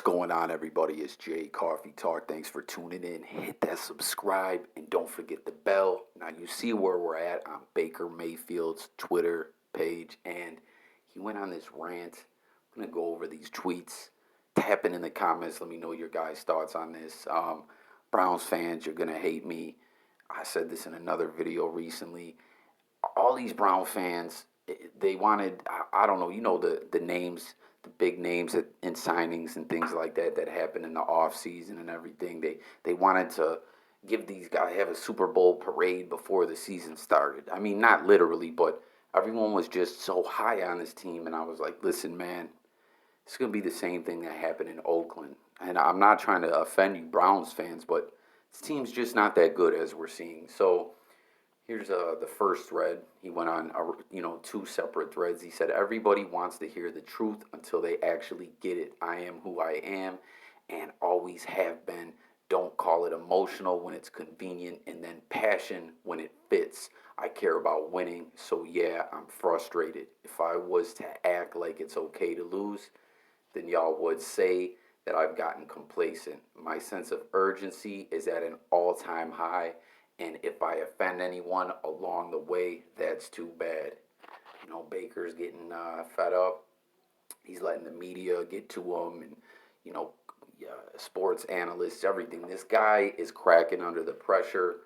What's going on, everybody? It's Jay Coffee Talk. Thanks for tuning in. Hit that subscribe and don't forget the bell. Now, you see where we're at on Baker Mayfield's Twitter page, and he went on this rant. I'm going to go over these tweets. Tap in the comments. Let me know your guys' thoughts on this. Browns fans, you're going to hate me. I said this in another video recently. All these Brown fans, they wanted, I don't know, the names, the big names in signings and things like that happened in the off season and everything. They wanted to give these guys, have a Super Bowl parade before the season started. I mean, not literally, but everyone was just so high on this team. And I was like, listen, man, it's going to be the same thing that happened in Oakland. And I'm not trying to offend you Browns fans, but this team's just not that good as we're seeing. So here's the first thread. He went on, two separate threads. He said, everybody wants to hear the truth until they actually get it. I am who I am and always have been. Don't call it emotional when it's convenient and then passion when it fits. I care about winning, so yeah, I'm frustrated. If I was to act like it's okay to lose, then y'all would say that I've gotten complacent. My sense of urgency is at an all-time high. And if I offend anyone along the way, that's too bad. Baker's getting fed up. He's letting the media get to him and, sports analysts, everything. This guy is cracking under the pressure.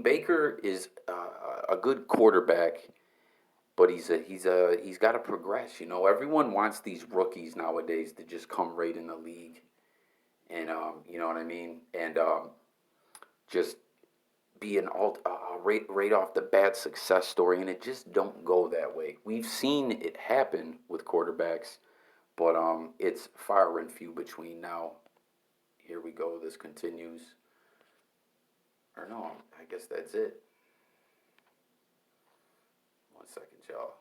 Baker is a good quarterback, but he's got to progress. Everyone wants these rookies nowadays to just come right in the league. And, you know what I mean? And, just be an right off the bat success story, and it just don't go that way. We've seen it happen with quarterbacks, but it's far and few between now. Here we go. This continues. Or no, I guess that's it. 1 second, y'all.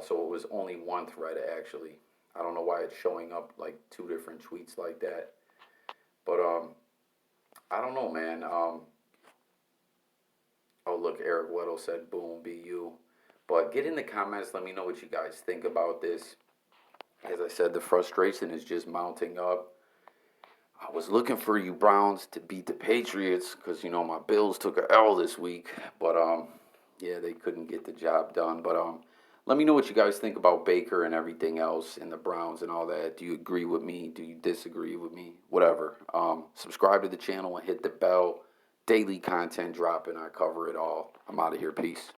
So it was only one thread, actually. I don't know why it's showing up like two different tweets like that. But I don't know, man. Oh, look, Eric Weddle said, boom, BU. But get in the comments. Let me know what you guys think about this. As I said, the frustration is just mounting up. I was looking for you Browns to beat the Patriots because, my Bills took a L this week. But, yeah, they couldn't get the job done. But let me know what you guys think about Baker and everything else and the Browns and all that. Do you agree with me? Do you disagree with me? Whatever. Subscribe to the channel and hit the bell. Daily content dropping. I cover it all. I'm out of here. Peace.